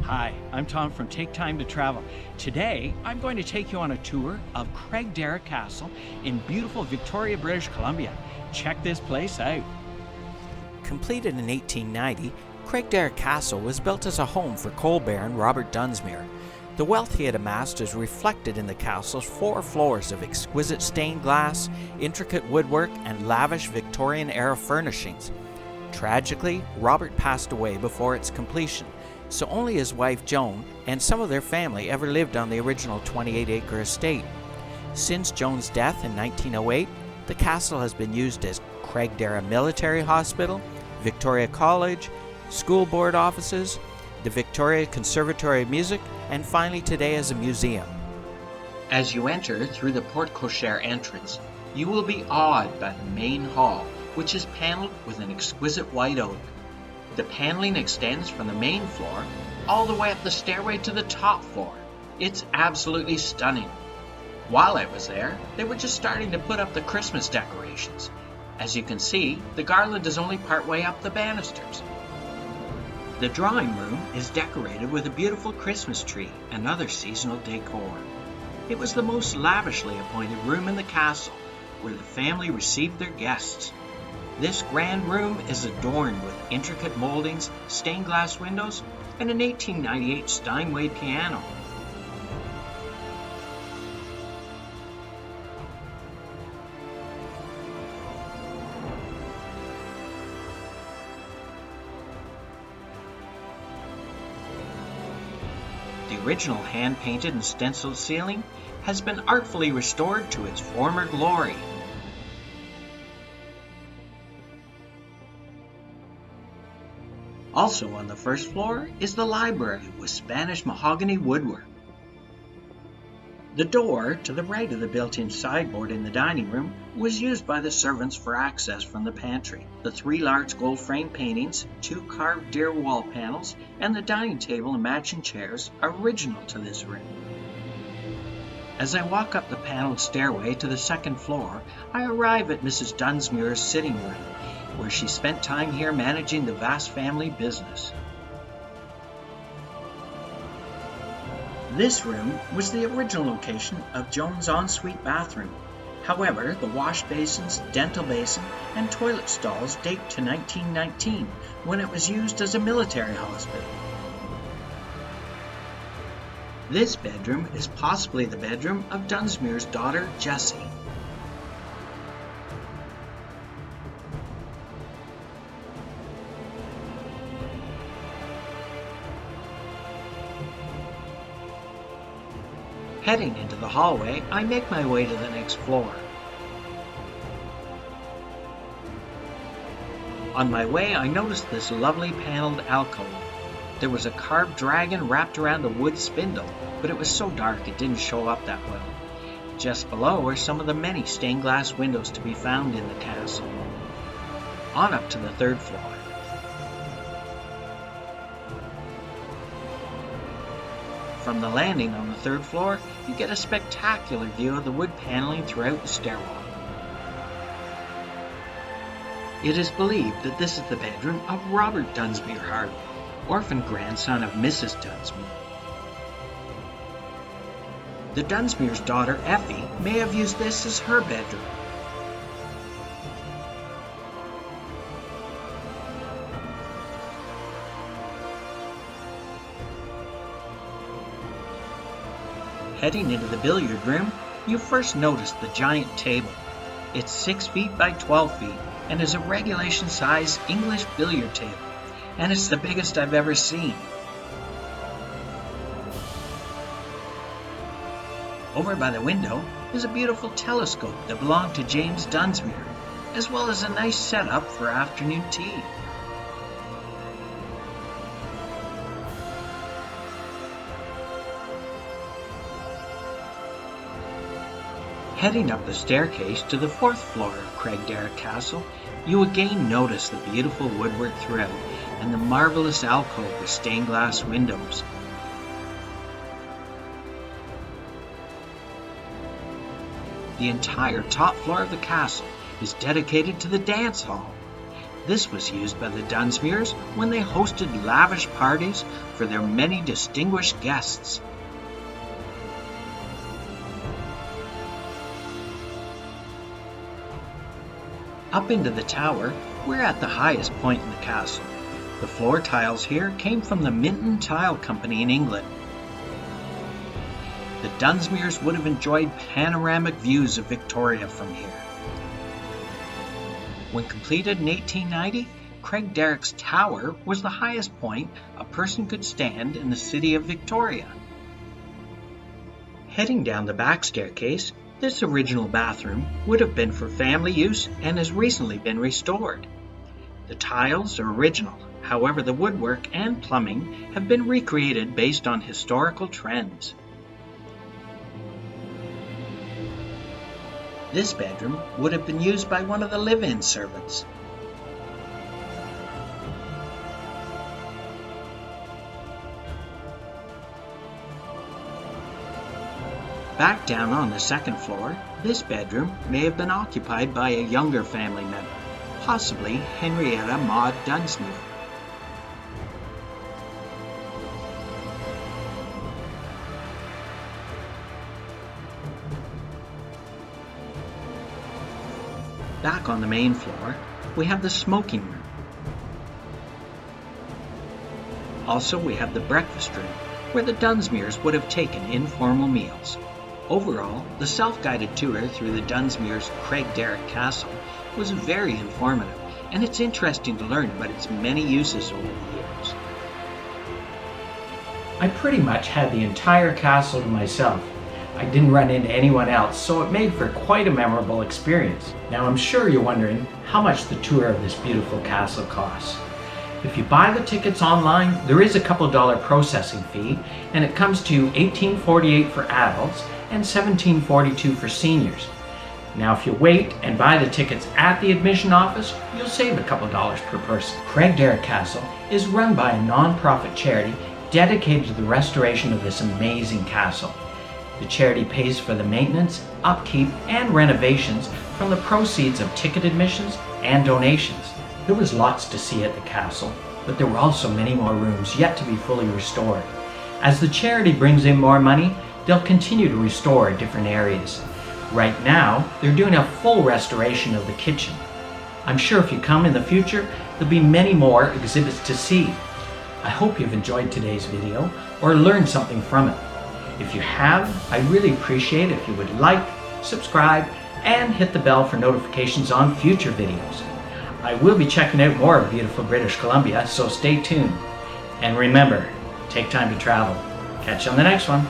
Hi, I'm Tom from Take Time to Travel. Today, I'm going to take you on a tour of Craigdarroch Castle in beautiful Victoria, British Columbia. Check this place out. Completed in 1890, Craigdarroch Castle was built as a home for coal baron Robert Dunsmuir. The wealth he had amassed is reflected in the castle's 4 floors of exquisite stained glass, intricate woodwork, and lavish Victorian-era furnishings. Tragically, Robert passed away before its completion, so only his wife Joan and some of their family ever lived on the original 28-acre estate. Since Joan's death in 1908, the castle has been used as Craigdarroch Military Hospital, Victoria College, school board offices, the Victoria Conservatory of Music, and finally today as a museum. As you enter through the porte cochere entrance, you will be awed by the main hall, which is paneled with an exquisite white oak. The paneling extends from the main floor all the way up the stairway to the top floor. It's absolutely stunning. While I was there, they were just starting to put up the Christmas decorations. As you can see, the garland is only partway up the banisters. The drawing room is decorated with a beautiful Christmas tree and other seasonal decor. It was the most lavishly appointed room in the castle, where the family received their guests. This grand room is adorned with intricate moldings, stained glass windows, and an 1898 Steinway piano. The original hand-painted and stenciled ceiling has been artfully restored to its former glory. Also on the first floor is the library with Spanish mahogany woodwork. The door to the right of the built-in sideboard in the dining room was used by the servants for access from the pantry. The 3 large gold frame paintings, 2 carved deer wall panels, and the dining table and matching chairs are original to this room. As I walk up the paneled stairway to the second floor, I arrive at Mrs. Dunsmuir's sitting room, where she spent time here managing the vast family business. This room was the original location of Joan's ensuite bathroom. However, the wash basins, dental basin, and toilet stalls date to 1919, when it was used as a military hospital. This bedroom is possibly the bedroom of Dunsmuir's daughter, Jessie. Heading into the hallway, I make my way to the next floor. On my way, I noticed this lovely paneled alcove. There was a carved dragon wrapped around a wood spindle, but it was so dark it didn't show up that well. Just below are some of the many stained glass windows to be found in the castle. On up to the 3rd floor. From the landing on the 3rd floor, you get a spectacular view of the wood paneling throughout the stairwell. It is believed that this is the bedroom of Robert Dunsmuir Harvey, orphan grandson of Mrs. Dunsmuir. The Dunsmuir's daughter, Effie, may have used this as her bedroom. Heading into the billiard room, you first notice the giant table. It's 6 feet by 12 feet and is a regulation size English billiard table, and it's the biggest I've ever seen. Over by the window is a beautiful telescope that belonged to James Dunsmuir, as well as a nice setup for afternoon tea. Heading up the staircase to the 4th floor of Craigdarroch Castle, you again notice the beautiful woodwork throughout and the marvelous alcove with stained glass windows. The entire top floor of the castle is dedicated to the dance hall. This was used by the Dunsmuirs when they hosted lavish parties for their many distinguished guests. Up into the tower, we're at the highest point in the castle. The floor tiles here came from the Minton Tile Company in England. The Dunsmuirs would have enjoyed panoramic views of Victoria from here. When completed in 1890, Craigdarroch's Tower was the highest point a person could stand in the city of Victoria. Heading down the back staircase, this original bathroom would have been for family use and has recently been restored. The tiles are original, however the woodwork and plumbing have been recreated based on historical trends. This bedroom would have been used by one of the live-in servants. Back down on the second floor, this bedroom may have been occupied by a younger family member, possibly Henrietta Maud Dunsmuir. Back on the main floor, we have the smoking room. Also, we have the breakfast room, where the Dunsmuirs would have taken informal meals. Overall, the self-guided tour through the Dunsmuirs' Craigdarroch Castle was very informative, and it's interesting to learn about its many uses over the years. I pretty much had the entire castle to myself. I didn't run into anyone else, so it made for quite a memorable experience. Now I'm sure you're wondering how much the tour of this beautiful castle costs. If you buy the tickets online, there is a couple dollar processing fee, and it comes to $18.48 for adults and $17.42 for seniors. Now if you wait and buy the tickets at the admission office, you'll save a couple dollars per person. Craigdarroch Castle is run by a non-profit charity dedicated to the restoration of this amazing castle. The charity pays for the maintenance, upkeep, and renovations from the proceeds of ticket admissions and donations. There was lots to see at the castle, but there were also many more rooms yet to be fully restored. As the charity brings in more money, they'll continue to restore different areas. Right now, they're doing a full restoration of the kitchen. I'm sure if you come in the future, there'll be many more exhibits to see. I hope you've enjoyed today's video or learned something from it. If you have, I really appreciate it if you would like, subscribe, and hit the bell for notifications on future videos. I will be checking out more of beautiful British Columbia, so stay tuned. And remember, take time to travel. Catch you on the next one.